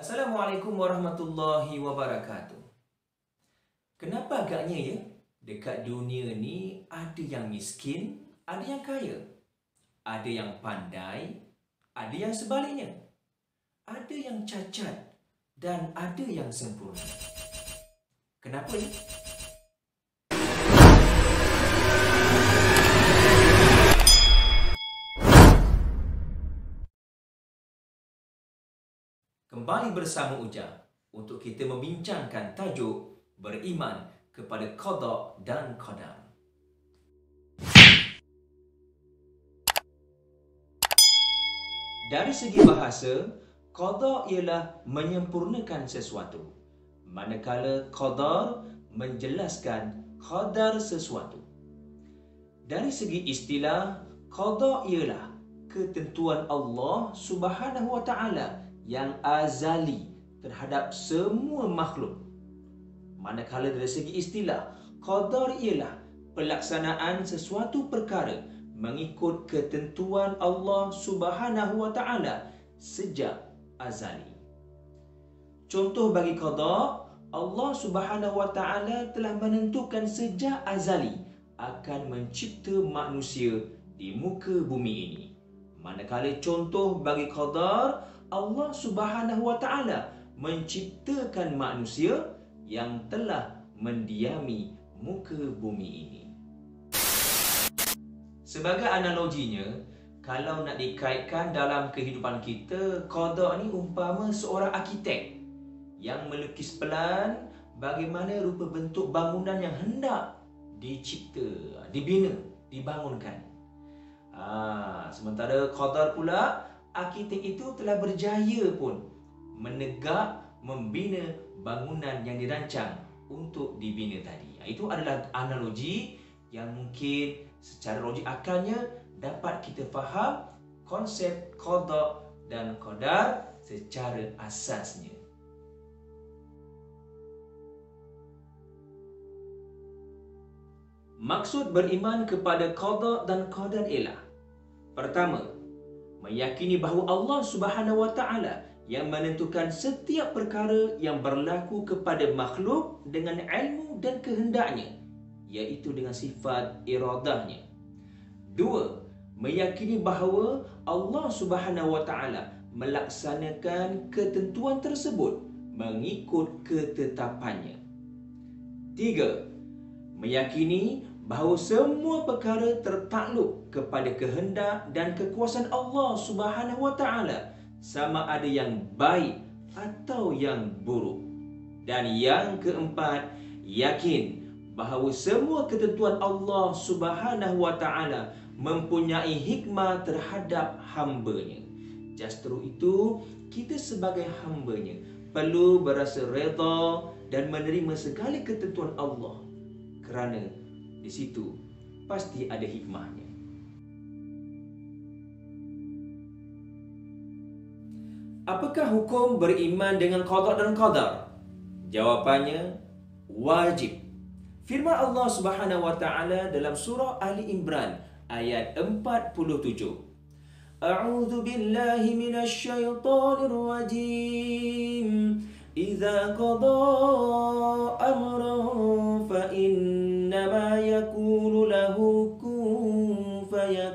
Assalamualaikum warahmatullahi wabarakatuh. Kenapa agaknya ya, dekat dunia ni ada yang miskin, ada yang kaya. Ada yang pandai, ada yang sebaliknya. Ada yang cacat dan ada yang sempurna. Kenapa ya? Kembali bersama Ujang untuk kita membincangkan tajuk beriman kepada qada dan qadar. Dari segi bahasa, qada ialah menyempurnakan sesuatu, manakala qadar menjelaskan qadar sesuatu. Dari segi istilah, qada ialah ketentuan Allah Subhanahu wa taala yang azali terhadap semua makhluk. Manakala dari segi istilah, qadar ialah pelaksanaan sesuatu perkara mengikut ketentuan Allah Subhanahu wa taala sejak azali. Contoh bagi qada, Allah Subhanahu wa taala telah menentukan sejak azali akan mencipta manusia di muka bumi ini. Manakala contoh bagi qadar, Allah Subhanahu wa taala menciptakan manusia yang telah mendiami muka bumi ini. Sebagai analoginya, kalau nak dikaitkan dalam kehidupan kita, qada ni umpama seorang arkitek yang melukis pelan bagaimana rupa bentuk bangunan yang hendak dicipta, dibina, dibangunkan. Sementara qadar pula, arkitek itu telah berjaya pun menegak, membina bangunan yang dirancang untuk dibina tadi. Itu adalah analogi yang mungkin secara logik akalnya dapat kita faham konsep qada dan qadar secara asasnya. Maksud beriman kepada qada dan qadar ialah: pertama, meyakini bahawa Allah Subhanahu wa taala yang menentukan setiap perkara yang berlaku kepada makhluk dengan ilmu dan kehendaknya, iaitu dengan sifat iradahnya. Dua, meyakini bahawa Allah Subhanahu wa taala melaksanakan ketentuan tersebut mengikut ketetapannya. Tiga, meyakini bahawa semua perkara tertakluk kepada kehendak dan kekuasaan Allah Subhanahu wa taala, sama ada yang baik atau yang buruk. Dan yang keempat, yakin bahawa semua ketentuan Allah Subhanahu wa taala mempunyai hikmah terhadap hamba-Nya. Justru itu, kita sebagai hamba-Nya perlu berasa redha dan menerima segala ketentuan Allah, kerana di situ pasti ada hikmahnya. Apakah hukum beriman dengan qada dan qadar? Jawapannya wajib. Firman Allah Subhanahu wa taala dalam surah Ali Imran ayat 47. A'udzu billahi minasy syaithanir rajim. Idza qada amran fa innama yaqulu lahu kun fayakun.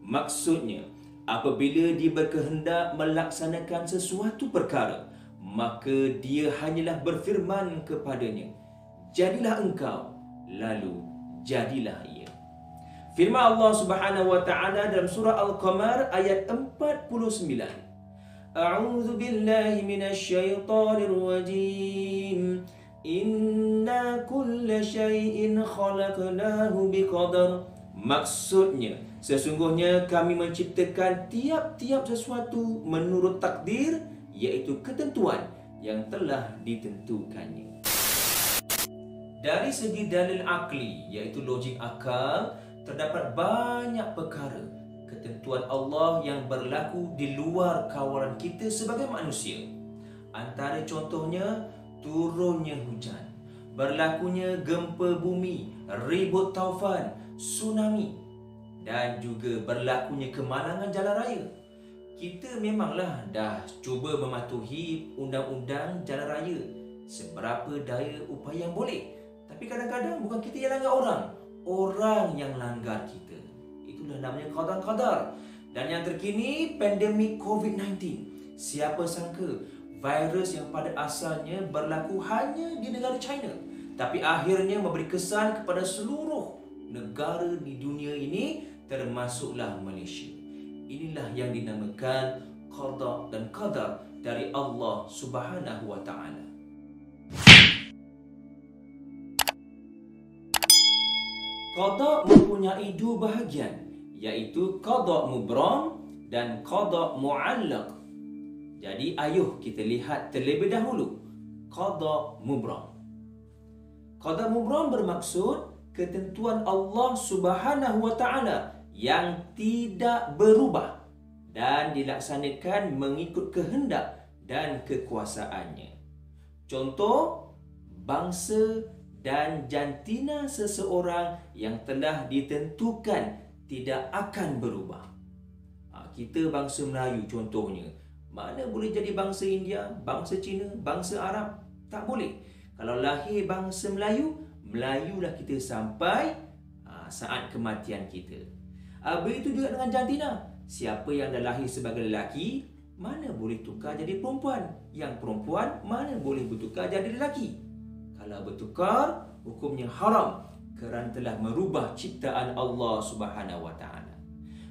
Maksudnya, apabila dia berkehendak melaksanakan sesuatu perkara, maka dia hanyalah berfirman kepadanya, jadilah engkau, lalu jadilah ia. Firman Allah Subhanahu wa taala dalam surah Al-Qamar ayat 49. A'udzu billahi minasy syaithanir rajim. Inna kulla syai'in khalaqnahu biqadar. Maksudnya, sesungguhnya kami menciptakan tiap-tiap sesuatu menurut takdir, iaitu ketentuan yang telah ditentukannya. Dari segi dalil akli, iaitu logik akal, terdapat banyak perkara ketentuan Allah yang berlaku di luar kawalan kita sebagai manusia. Antara contohnya, turunnya hujan, berlakunya gempa bumi, ribut taufan, tsunami, dan juga berlakunya kemalangan jalan raya. Kita memanglah dah cuba mematuhi undang-undang jalan raya seberapa daya upaya yang boleh. Tapi kadang-kadang bukan kita yang langgar orang, orang yang langgar kita. Itulah namanya qada dan qadar. Dan yang terkini, pandemik COVID-19. Siapa sangka virus yang pada asalnya berlaku hanya di negara China, tapi akhirnya memberi kesan kepada seluruh negara di dunia ini, termasuklah Malaysia. Inilah yang dinamakan qada dan qadar dari Allah Subhanahu wa taala. Qada mempunyai dua bahagian, iaitu qada mubram dan qada muallaq. Jadi ayuh kita lihat terlebih dahulu qada mubram. Qada mubram bermaksud ketentuan Allah Subhanahu wa taala yang tidak berubah dan dilaksanakan mengikut kehendak dan kekuasaannya. Contoh, bangsa dan jantina seseorang yang telah ditentukan tidak akan berubah. Kita bangsa Melayu contohnya, mana boleh jadi bangsa India, bangsa Cina, bangsa Arab? Tak boleh. Kalau lahir bangsa Melayu, Melayulah kita sampai saat kematian kita. Begitu juga dengan jantina. Siapa yang dah lahir sebagai lelaki, mana boleh tukar jadi perempuan. Yang perempuan, mana boleh bertukar jadi lelaki. Kalau bertukar, hukumnya haram kerana telah merubah ciptaan Allah Subhanahu wa taala.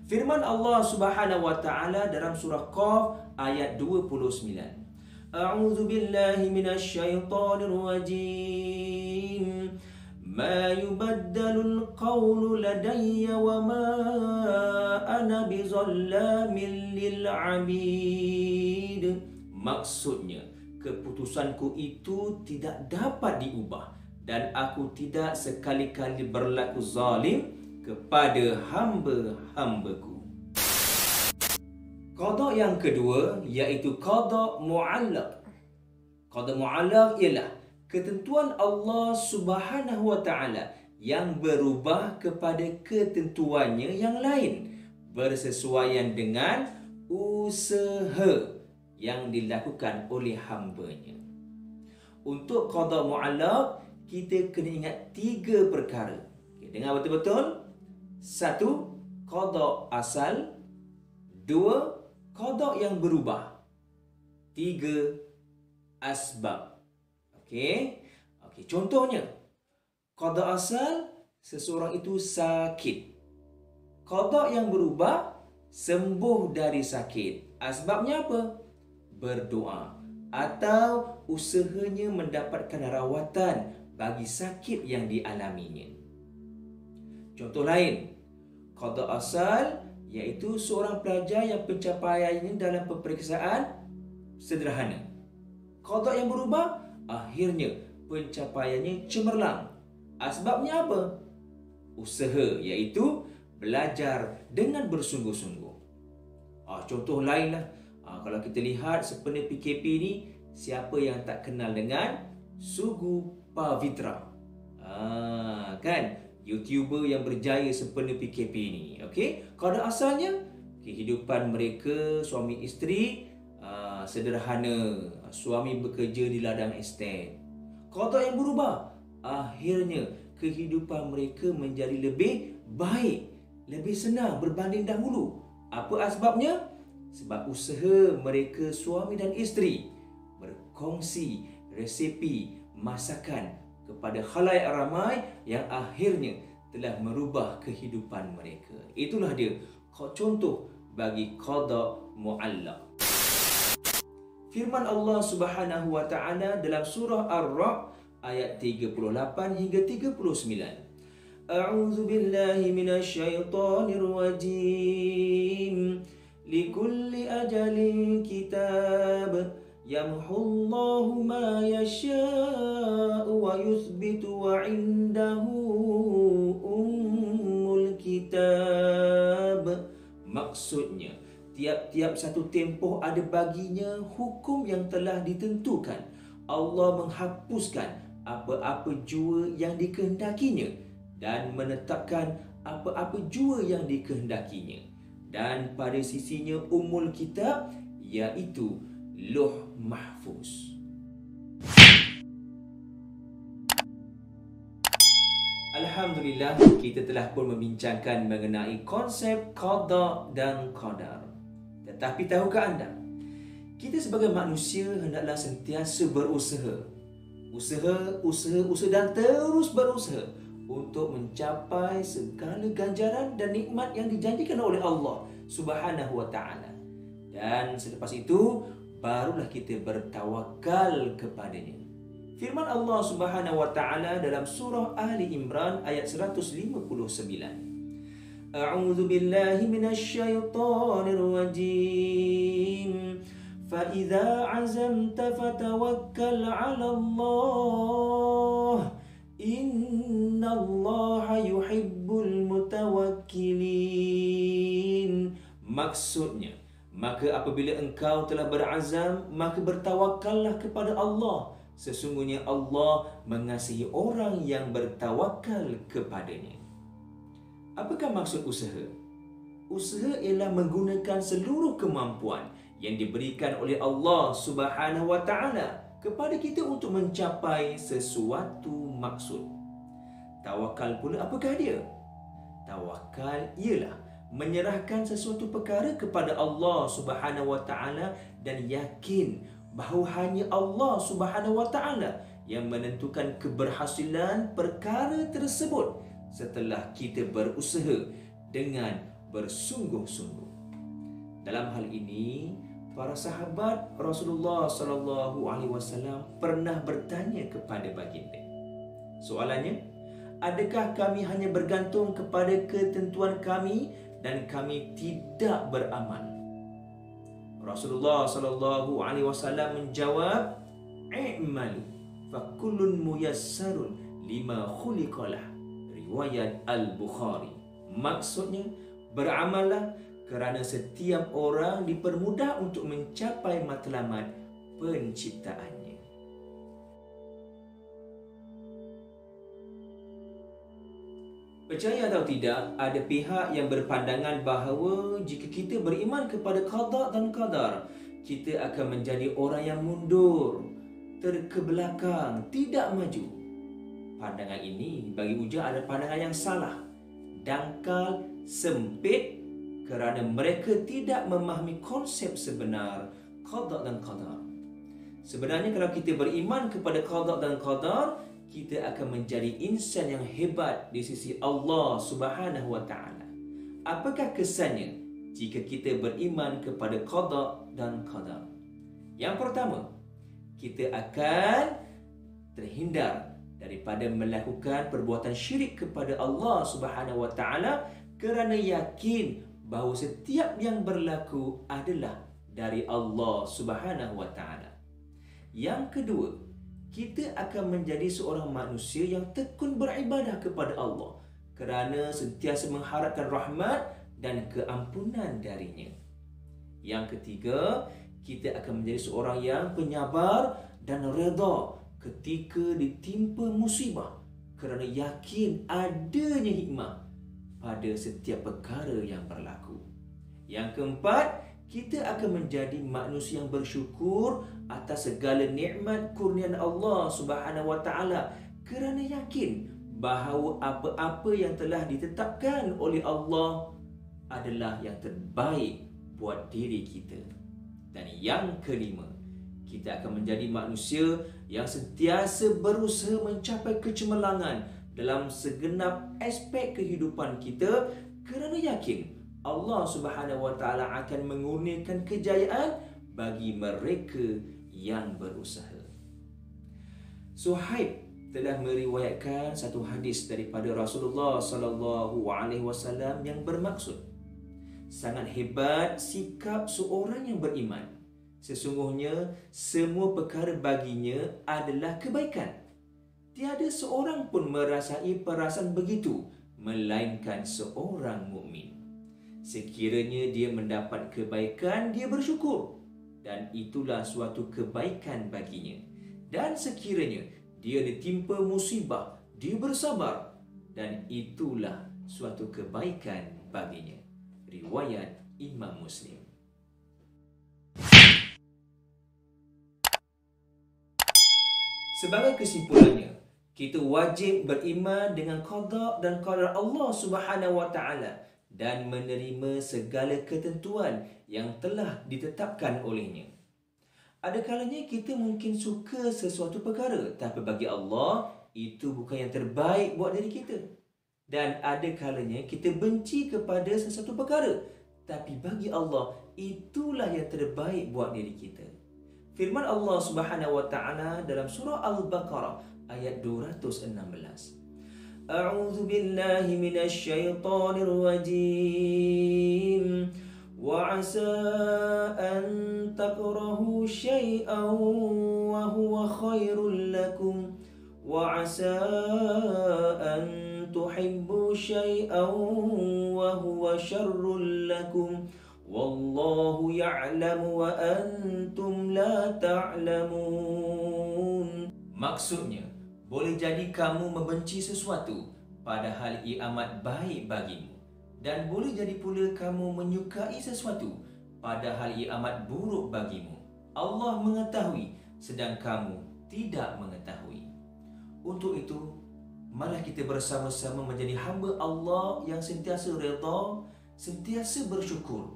Firman Allah Subhanahu wa taala dalam surah Qaf ayat 29. A'udzu billahi minasy syaithanir rajim. Ma yubaddalul qawlu ladayya wa ma ana bizallamin lil 'abid. Maksudnya, keputusanku itu tidak dapat diubah dan aku tidak sekali-kali berlaku zalim kepada hamba-hambaku. Qada yang kedua iaitu qada muallaq. Qada muallaq ialah ketentuan Allah Subhanahu wa taala yang berubah kepada ketentuannya yang lain bersesuaian dengan usaha yang dilakukan oleh hamba-Nya. Untuk qada muallaq, kita kena ingat 3 perkara. Dengar betul-betul. 1. Qada asal. 2. Qada yang berubah. 3. Asbab. Okey, contohnya, qada asal, seseorang itu sakit. Qada yang berubah, sembuh dari sakit. Asbabnya apa? Berdoa atau usahanya mendapatkan rawatan bagi sakit yang dialaminya. Contoh lain, qada asal iaitu seorang pelajar yang pencapaiannya dalam peperiksaan sederhana. Qada yang berubah, akhirnya pencapaiannya cemerlang. Asbabnya apa? Usaha, iaitu belajar dengan bersungguh-sungguh. Contoh lainlah, kalau kita lihat sempena PKP ni, siapa yang tak kenal dengan Sugu Pavitra? Kan? YouTuber yang berjaya sempena PKP ni. Okey, qada asalnya kehidupan mereka suami isteri sederhana. Suami bekerja di ladang estet. Qada yang berubah, akhirnya kehidupan mereka menjadi lebih baik, lebih senang berbanding dahulu. Apa asbabnya? Sebab usaha mereka suami dan isteri berkongsi resipi masakan kepada khalayak ramai yang akhirnya telah merubah kehidupan mereka. Itulah dia contoh bagi qada muallaq. Firman Allah Subhanahu wa taala dalam surah Ar-Ra'd ayat 38 hingga 39. A'udzu billahi minasy syaithanir rajim. Likulli ajalin kitab yamhullahu ma yasha'u wa yuthbitu wa 'indahu ummul kitab. Maksudnya, tiap-tiap satu tempoh ada baginya hukum yang telah ditentukan. Allah menghapuskan apa-apa jua yang dikehendakinya dan menetapkan apa-apa jua yang dikehendakinya. dan pada sisinya Ummul Kitab, iaitu Lauh Mahfuz. Alhamdulillah, kita telah pun membincangkan mengenai konsep qada dan qadar. Tetapi tahukah anda, kita sebagai manusia hendaklah sentiasa berusaha dan terus berusaha untuk mencapai segala ganjaran dan nikmat yang dijanjikan oleh Allah Subhanahu wa taala. Dan selepas itu barulah kita bertawakal kepadanya. Firman Allah Subhanahu wa taala dalam surah Ali Imran ayat 159. A'udzu billahi minasy syaithanir rajim. Fa idza 'azamta fatawakkal 'ala Allah. Innallaha yuhibbul mutawakkilin. Maksudnya, maka apabila engkau telah berazam, maka bertawakallah kepada Allah. Sesungguhnya Allah mengasihi orang yang bertawakal kepadanya. Apakah maksud usaha? Usaha ialah menggunakan seluruh kemampuan yang diberikan oleh Allah Subhanahu wa taala kepada kita untuk mencapai sesuatu maksud. Tawakal pula apakah dia? Tawakal ialah menyerahkan sesuatu perkara kepada Allah Subhanahu wa taala dan yakin bahawa hanya Allah Subhanahu wa taala yang menentukan keberhasilan perkara tersebut setelah kita berusaha dengan bersungguh-sungguh. Dalam hal ini, para sahabat Rasulullah sallallahu alaihi wasallam pernah bertanya kepada baginda. Soalannya, adakah kami hanya bergantung kepada ketentuan kami dan kami tidak beramal? Rasulullah sallallahu alaihi wasallam menjawab, "I'malu fa kullun muyassarun lima khuliqalah." Riwayat Al-Bukhari. Maksudnya, beramallah kerana setiap orang dipermudah untuk mencapai matlamat penciptaannya. Percaya atau tidak, ada pihak yang berpandangan bahawa jika kita beriman kepada qada dan qadar, kita akan menjadi orang yang mundur, terkebelakang, tidak maju. Pandangan ini bagi Ujang adalah pandangan yang salah, dangkal, sempit, kerana mereka tidak memahami konsep sebenar qada dan qadar. Sebenarnya kalau kita beriman kepada qada dan qadar, kita akan menjadi insan yang hebat di sisi Allah Subhanahu wa taala. Apakah kesannya jika kita beriman kepada qada dan qadar? Yang pertama, kita akan terhindar daripada melakukan perbuatan syirik kepada Allah Subhanahu wa taala kerana yakin bahawa setiap yang berlaku adalah dari Allah Subhanahu wa taala. Yang kedua, kita akan menjadi seorang manusia yang tekun beribadah kepada Allah kerana sentiasa mengharapkan rahmat dan keampunan darinya. Yang ketiga, kita akan menjadi seorang yang penyabar dan redha ketika ditimpa musibah kerana yakin adanya hikmah pada setiap perkara yang berlaku. Yang keempat, kita akan menjadi manusia yang bersyukur atas segala nikmat kurniaan Allah Subhanahu wa taala kerana yakin bahawa apa-apa yang telah ditetapkan oleh Allah adalah yang terbaik buat diri kita. Dan yang kelima, kita akan menjadi manusia yang sentiasa berusaha mencapai kecemerlangan dalam segenap aspek kehidupan kita kerana yakin Allah Subhanahu wa taala akan mengurniakan kejayaan bagi mereka yang berusaha. Suhaib telah meriwayatkan satu hadis daripada Rasulullah sallallahu alaihi wasallam yang bermaksud, sangat hebat sikap seorang yang beriman. Sesungguhnya semua perkara baginya adalah kebaikan. Tiada seorang pun merasai perasaan begitu melainkan seorang mukmin. Sekiranya dia mendapat kebaikan, dia bersyukur, dan itulah suatu kebaikan baginya. Dan sekiranya dia ditimpa musibah, dia bersabar, dan itulah suatu kebaikan baginya. Riwayat Imam Muslim. Sebagai kesimpulannya, kita wajib beriman dengan qada dan qadar Allah Subhanahu wa taala dan menerima segala ketentuan yang telah ditetapkan olehnya. Ada kalanya kita mungkin suka sesuatu perkara, tapi bagi Allah itu bukan yang terbaik buat diri kita. Dan ada kalanya kita benci kepada sesuatu perkara, tapi bagi Allah itulah yang terbaik buat diri kita. Firman Allah Subhanahu wa taala dalam surah Al-Baqarah ayat 216. A'udzu billahi minasy syaithanir rajim. Wa 'asa an takrahu syai'an wa huwa khairul lakum wa 'asa an tuhibbu syai'an wa huwa syarrul lakum. Wallahu ya'lamu wa antum la ta'lamun. Maksudnya, boleh jadi kamu membenci sesuatu padahal ia amat baik bagimu, dan boleh jadi pula kamu menyukai sesuatu padahal ia amat buruk bagimu. Allah mengetahui sedang kamu tidak mengetahui. Untuk itu, malah kita bersama-sama menjadi hamba Allah yang sentiasa redha, sentiasa bersyukur,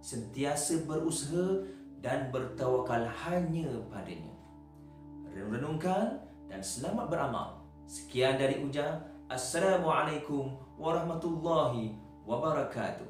sentiasa berusaha dan bertawakal hanya padanya. Renungkan dan selamat beramal. Sekian dari Ujang. Assalamualaikum warahmatullahi wabarakatuh.